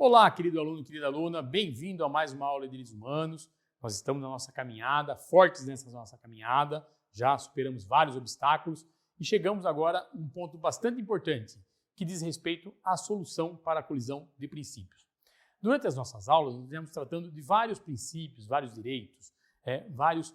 Olá, querido aluno, querida aluna, bem-vindo a mais uma aula de Direitos Humanos. Nós estamos na nossa caminhada, fortes nessa nossa caminhada, já superamos vários obstáculos e chegamos agora a um ponto bastante importante, que diz respeito à solução para a colisão de princípios. Durante as nossas aulas, nós estamos tratando de vários princípios, vários direitos, vários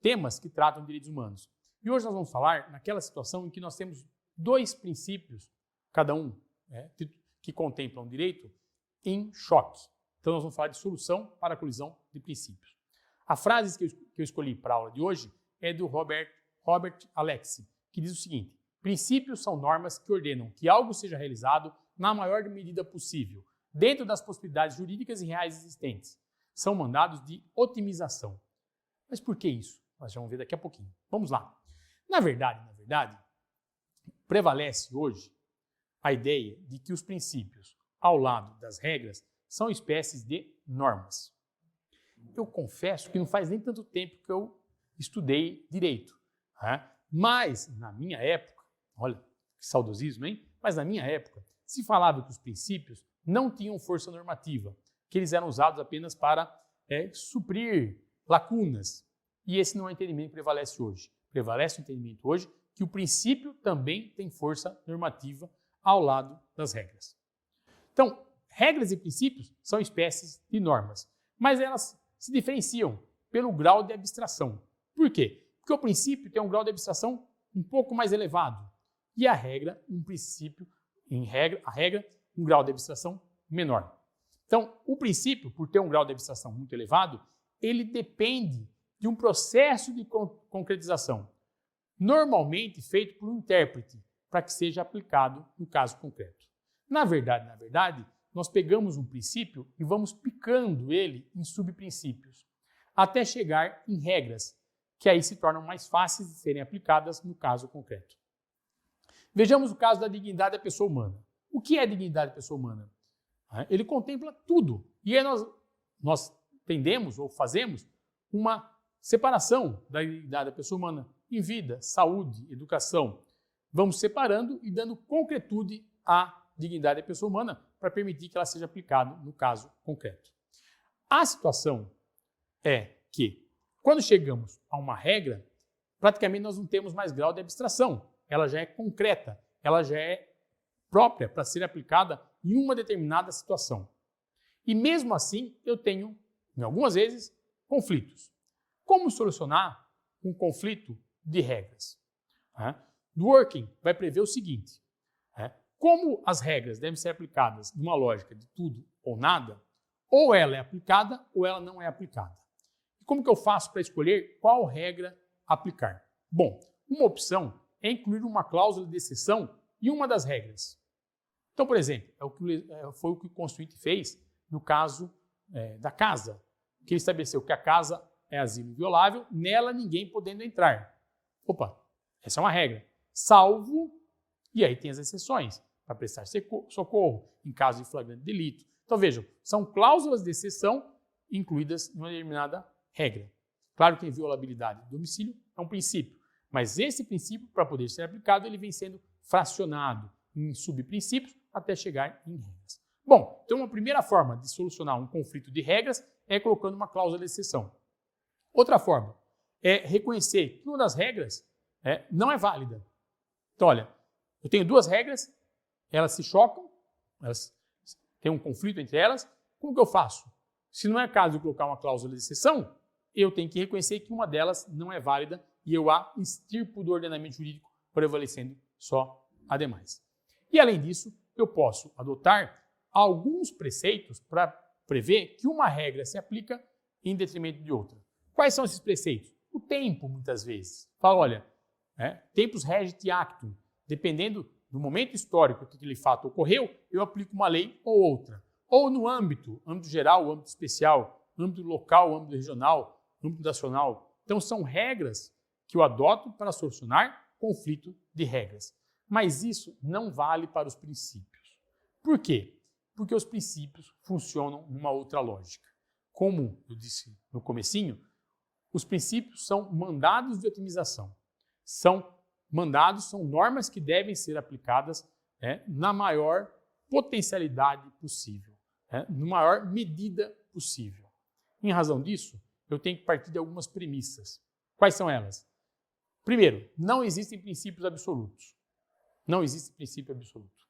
temas que tratam de direitos humanos. E hoje nós vamos falar naquela situação em que nós temos dois princípios, cada um, que contemplam um direito, em choque. Então nós vamos falar de solução para a colisão de princípios. A frase que eu escolhi para a aula de hoje é do Robert Alexie, que diz o seguinte: princípios são normas que ordenam que algo seja realizado na maior medida possível, dentro das possibilidades jurídicas e reais existentes. São mandados de otimização. Mas por que isso? Nós vamos ver daqui a pouquinho. Vamos lá. Na verdade, prevalece hoje a ideia de que os princípios, ao lado das regras, são espécies de normas. Eu confesso que não faz nem tanto tempo que eu estudei direito, mas na minha época, olha que saudosismo, hein? Mas na minha época se falava que os princípios não tinham força normativa, que eles eram usados apenas para suprir lacunas. E esse não é o entendimento que prevalece hoje. Prevalece o entendimento hoje que o princípio também tem força normativa ao lado das regras. Então, regras e princípios são espécies de normas, mas elas se diferenciam pelo grau de abstração. Por quê? Porque o princípio tem um grau de abstração um pouco mais elevado e a regra, um grau de abstração menor. Então, o princípio, por ter um grau de abstração muito elevado, ele depende de um processo de concretização, normalmente feito por um intérprete, para que seja aplicado no caso concreto. Na verdade, nós pegamos um princípio e vamos picando ele em subprincípios, até chegar em regras, que aí se tornam mais fáceis de serem aplicadas no caso concreto. Vejamos o caso da dignidade da pessoa humana. O que é a dignidade da pessoa humana? Ele contempla tudo. E aí nós tendemos ou fazemos uma separação da dignidade da pessoa humana em vida, saúde, educação. Vamos separando e dando concretude à dignidade da pessoa humana para permitir que ela seja aplicada no caso concreto. A situação é que, quando chegamos a uma regra, praticamente nós não temos mais grau de abstração. Ela já é concreta, ela já é própria para ser aplicada em uma determinada situação. E mesmo assim, eu tenho, em algumas vezes, conflitos. Como solucionar um conflito de regras? Dworkin vai prever o seguinte: como as regras devem ser aplicadas numa lógica de tudo ou nada, ou ela é aplicada ou ela não é aplicada. E como que eu faço para escolher qual regra aplicar? Bom, uma opção é incluir uma cláusula de exceção em uma das regras. Então, por exemplo, foi o que o Constituinte fez no caso da casa, que ele estabeleceu que a casa é asilo inviolável, nela ninguém podendo entrar. Opa, essa é uma regra. Salvo, e aí tem as exceções, para prestar socorro em caso de flagrante delito. Então vejam, são cláusulas de exceção incluídas em uma determinada regra. Claro que a inviolabilidade do domicílio é um princípio, mas esse princípio, para poder ser aplicado, ele vem sendo fracionado em subprincípios até chegar em regras. Bom, então uma primeira forma de solucionar um conflito de regras é colocando uma cláusula de exceção. Outra forma é reconhecer que uma das regras não é válida. Então, olha, eu tenho duas regras, elas se chocam, elas têm um conflito entre elas. Como que eu faço? Se não é caso de colocar uma cláusula de exceção, eu tenho que reconhecer que uma delas não é válida e eu a extirpo do ordenamento jurídico, prevalecendo só a demais. E, além disso, eu posso adotar alguns preceitos para prever que uma regra se aplica em detrimento de outra. Quais são esses preceitos? O tempo, muitas vezes. Fala, olha, tempus regit actum. Dependendo do momento histórico que aquele fato ocorreu, eu aplico uma lei ou outra. Ou no âmbito geral, âmbito especial, âmbito local, âmbito regional, âmbito nacional. Então, são regras que eu adoto para solucionar conflito de regras. Mas isso não vale para os princípios. Por quê? Porque os princípios funcionam numa outra lógica. Como eu disse no comecinho, os princípios são mandados de otimização. São normas que devem ser aplicadas na maior potencialidade possível. na maior medida possível. Em razão disso, eu tenho que partir de algumas premissas. Quais são elas? Primeiro, não existem princípios absolutos. Não existe princípio absoluto.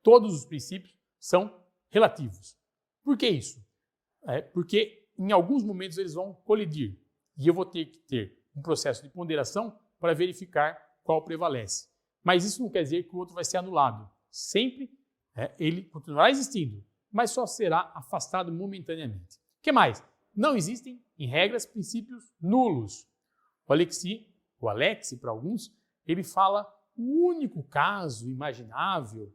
Todos os princípios são relativos. Por que isso? Porque em alguns momentos eles vão colidir e eu vou ter que ter um processo de ponderação para verificar qual prevalece. Mas isso não quer dizer que o outro vai ser anulado. Sempre ele continuará existindo, mas só será afastado momentaneamente. O que mais? Não existem, em regras, princípios nulos. O Alex, para alguns, ele fala o único caso imaginável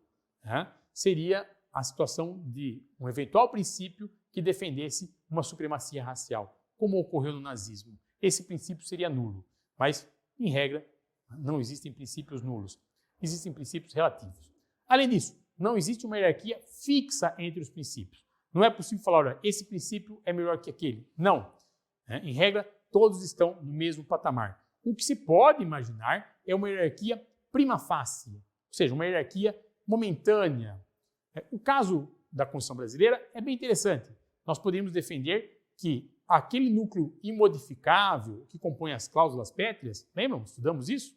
seria a situação de um eventual princípio que defendesse uma supremacia racial, como ocorreu no nazismo. Esse princípio seria nulo, mas, em regra, não existem princípios nulos. Existem princípios relativos. Além disso, não existe uma hierarquia fixa entre os princípios. Não é possível falar, olha, esse princípio é melhor que aquele. Não. Em regra, todos estão no mesmo patamar. O que se pode imaginar é uma hierarquia prima facie, ou seja, uma hierarquia momentânea. O caso da Constituição brasileira é bem interessante. Nós poderíamos defender que aquele núcleo imodificável que compõe as cláusulas pétreas, lembram? Estudamos isso?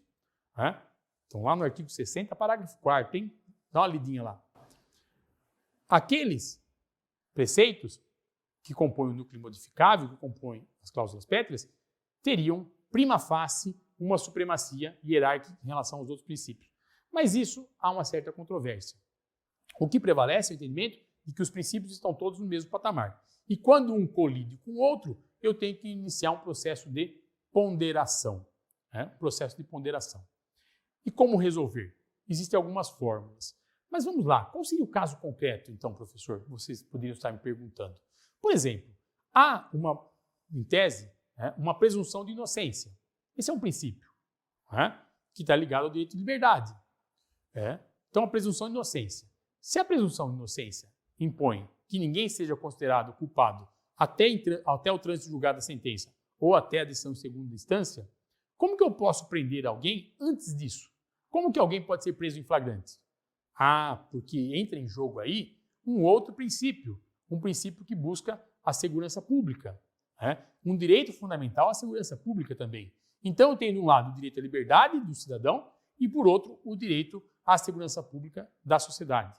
Então, lá no artigo 60, parágrafo 4º, hein? Dá uma lidinha lá. Aqueles preceitos que compõem o núcleo imodificável, que compõem as cláusulas pétreas, teriam, prima facie, uma supremacia hierárquica em relação aos outros princípios. Mas isso há uma certa controvérsia. O que prevalece é o entendimento de que os princípios estão todos no mesmo patamar. E quando um colide com o outro, eu tenho que iniciar um processo de ponderação. Processo de ponderação. E como resolver? Existem algumas fórmulas. Mas vamos lá, qual seria o caso concreto, então, professor? Vocês poderiam estar me perguntando. Por exemplo, há em tese, uma presunção de inocência. Esse é um princípio que está ligado ao direito de liberdade. Então, a presunção de inocência. Se a presunção de inocência impõe que ninguém seja considerado culpado até o trânsito julgado da sentença ou até a decisão de segunda instância, como que eu posso prender alguém antes disso? Como que alguém pode ser preso em flagrante? Porque entra em jogo aí um outro princípio, um princípio que busca a segurança pública. Um direito fundamental à segurança pública também. Então, eu tenho, de um lado, o direito à liberdade do cidadão e, por outro, o direito à segurança pública da sociedade.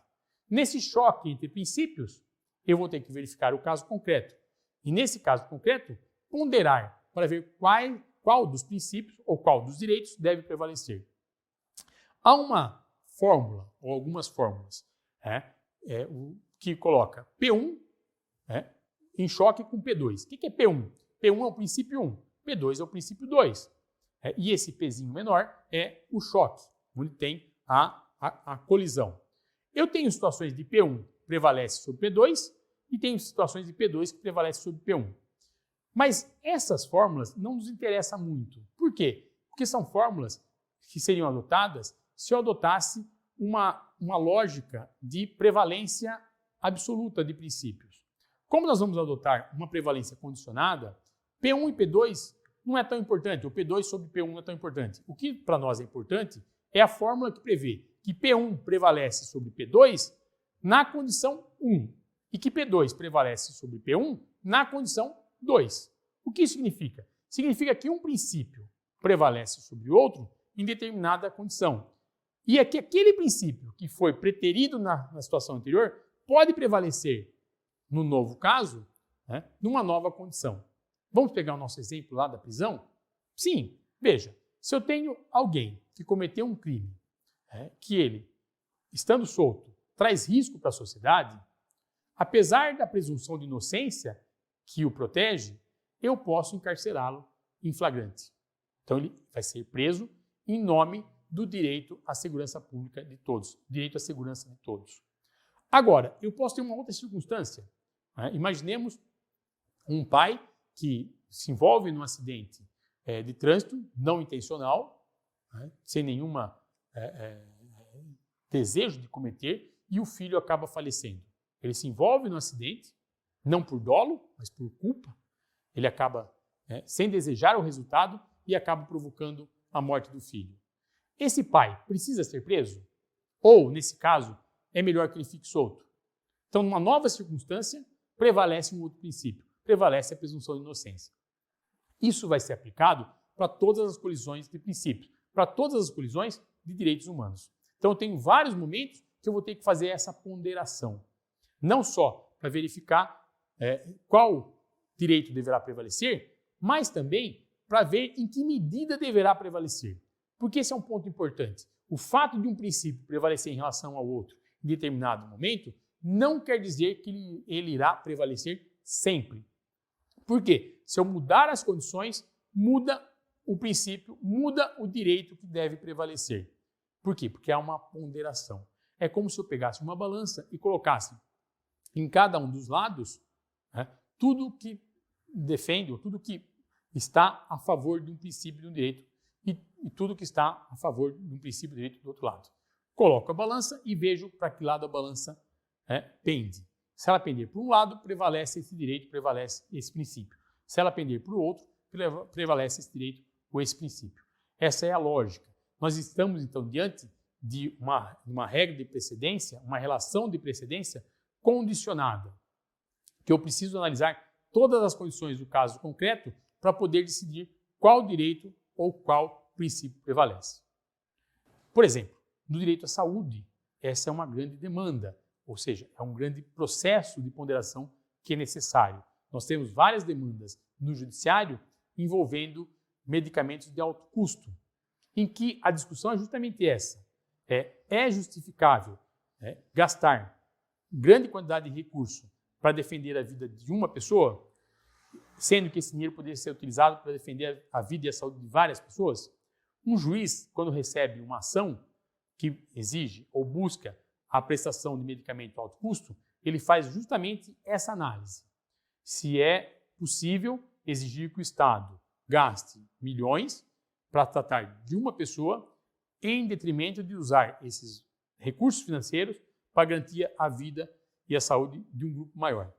Nesse choque entre princípios, eu vou ter que verificar o caso concreto. E, nesse caso concreto, ponderar para ver qual dos princípios ou qual dos direitos deve prevalecer. Há uma fórmula, ou algumas fórmulas, que coloca P1 em choque com P2. O que é P1? P1 é o princípio 1, P2 é o princípio 2. E esse Pzinho menor é o choque, onde tem a colisão. Eu tenho situações de P1 que prevalece sobre P2 e tenho situações de P2 que prevalece sobre P1. Mas essas fórmulas não nos interessam muito. Por quê? Porque são fórmulas que seriam adotadas se eu adotasse uma lógica de prevalência absoluta de princípios. Como nós vamos adotar uma prevalência condicionada, P1 e P2 não é tão importante, ou P2 sobre P1 não é tão importante. O que para nós é importante é a fórmula que prevê que P1 prevalece sobre P2 na condição 1 e que P2 prevalece sobre P1 na condição 2. O que isso significa? Significa que um princípio prevalece sobre o outro em determinada condição. E é que aquele princípio que foi preterido na situação anterior pode prevalecer no novo caso, numa nova condição. Vamos pegar o nosso exemplo lá da prisão? Sim, veja, se eu tenho alguém que cometeu um crime, que ele, estando solto, traz risco para a sociedade, apesar da presunção de inocência que o protege, eu posso encarcerá-lo em flagrante. Então ele vai ser preso em nome do direito à segurança pública de todos, direito à segurança de todos. Agora, eu posso ter uma outra circunstância. Imaginemos um pai que se envolve num acidente de trânsito não intencional, sem nenhuma desejo de cometer, e o filho acaba falecendo. Ele se envolve no acidente, não por dolo, mas por culpa. Ele acaba sem desejar o resultado e acaba provocando a morte do filho. Esse pai precisa ser preso? Ou, nesse caso, é melhor que ele fique solto? Então, numa nova circunstância, prevalece um outro princípio, prevalece a presunção de inocência. Isso vai ser aplicado para todas as colisões de princípios, para todas as colisões de direitos humanos. Então, eu tenho vários momentos que eu vou ter que fazer essa ponderação, não só para verificar qual direito deverá prevalecer, mas também para ver em que medida deverá prevalecer. Porque esse é um ponto importante. O fato de um princípio prevalecer em relação ao outro em determinado momento não quer dizer que ele irá prevalecer sempre. Por quê? Se eu mudar as condições, muda o princípio, muda o direito que deve prevalecer. Por quê? Porque há uma ponderação. É como se eu pegasse uma balança e colocasse em cada um dos lados tudo que defende, ou tudo que está a favor de um princípio de um direito e tudo que está a favor de um princípio de direito do outro lado. Coloco a balança e vejo para que lado a balança pende. Se ela pender para um lado, prevalece esse direito, prevalece esse princípio. Se ela pender para o outro, prevalece esse direito ou esse princípio. Essa é a lógica. Nós estamos, então, diante de uma regra de precedência, uma relação de precedência condicionada, que eu preciso analisar todas as condições do caso concreto para poder decidir qual direito ou qual princípio prevalece. Por exemplo, no direito à saúde, essa é uma grande demanda, ou seja, é um grande processo de ponderação que é necessário. Nós temos várias demandas no judiciário envolvendo medicamentos de alto custo, em que a discussão é justamente essa. É justificável gastar grande quantidade de recurso para defender a vida de uma pessoa, sendo que esse dinheiro poderia ser utilizado para defender a vida e a saúde de várias pessoas? Um juiz, quando recebe uma ação que exige ou busca a prestação de medicamento de alto custo, ele faz justamente essa análise. Se é possível exigir que o Estado gaste milhões para tratar de uma pessoa em detrimento de usar esses recursos financeiros para garantir a vida e a saúde de um grupo maior.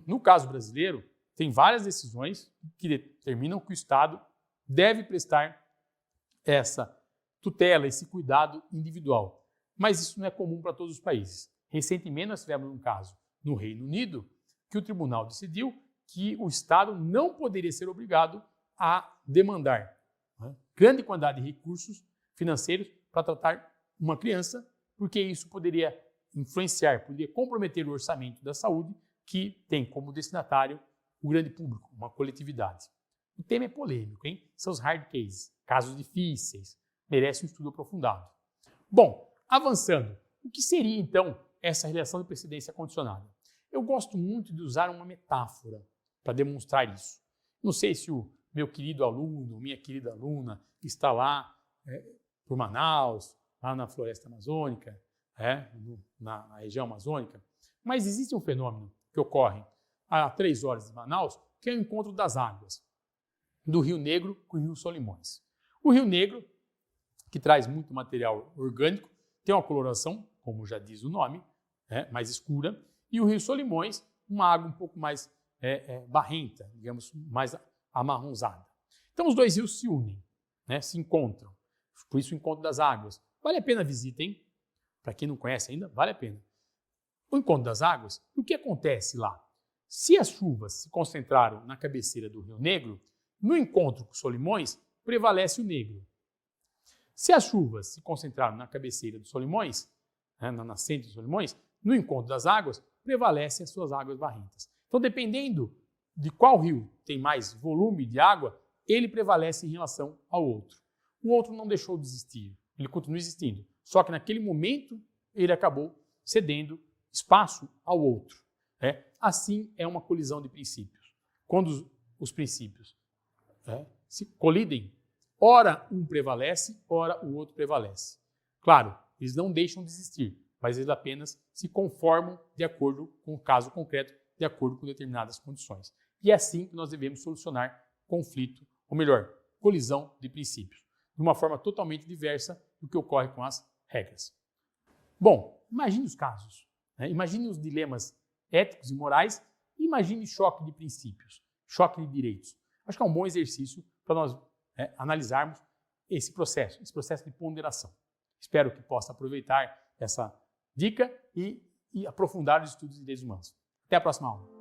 No caso brasileiro, tem várias decisões que determinam que o Estado deve prestar essa tutela, esse cuidado individual. Mas isso não é comum para todos os países. Recentemente nós tivemos um caso no Reino Unido que o tribunal decidiu que o Estado não poderia ser obrigado a demandar grande quantidade de recursos financeiros para tratar uma criança, porque isso poderia influenciar, poderia comprometer o orçamento da saúde, que tem como destinatário o grande público, uma coletividade. O tema é polêmico, hein? São os hard cases, casos difíceis, merece um estudo aprofundado. Bom, avançando, o que seria então essa relação de precedência condicionada? Eu gosto muito de usar uma metáfora para demonstrar isso. Não sei se o meu querido aluno, minha querida aluna, está lá por Manaus, lá na floresta amazônica, na região amazônica, mas existe um fenômeno que ocorre a 3 horas de Manaus, que é o encontro das águas do Rio Negro com o Rio Solimões. O Rio Negro, que traz muito material orgânico, tem uma coloração, como já diz o nome, mais escura, e o Rio Solimões, uma água um pouco mais barrenta, digamos, mais amarronzada. Então, os dois rios se unem, se encontram. Por isso, o encontro das águas. Vale a pena a visita, hein? Para quem não conhece ainda, vale a pena. O encontro das águas, o que acontece lá? Se as chuvas se concentraram na cabeceira do Rio Negro, no encontro com Solimões, prevalece o negro. Se as chuvas se concentraram na cabeceira do Solimões, na nascente do Solimões, no encontro das águas, prevalecem as suas águas barrentas. Então, dependendo de qual rio tem mais volume de água, ele prevalece em relação ao outro. O outro não deixou de existir, ele continua existindo. Só que naquele momento ele acabou cedendo espaço ao outro. Assim é uma colisão de princípios. Quando os princípios se colidem, ora um prevalece, ora o outro prevalece. Claro, eles não deixam de existir, mas eles apenas se conformam de acordo com o caso concreto, de acordo com determinadas condições. E é assim que nós devemos solucionar conflito, ou melhor, colisão de princípios, de uma forma totalmente diversa do que ocorre com as regras. Bom, imagine os casos, imagine os dilemas éticos e morais, e imagine choque de princípios, choque de direitos. Acho que é um bom exercício para nós analisarmos esse processo de ponderação. Espero que possa aproveitar essa dica e e aprofundar os estudos de direitos humanos. Até a próxima aula.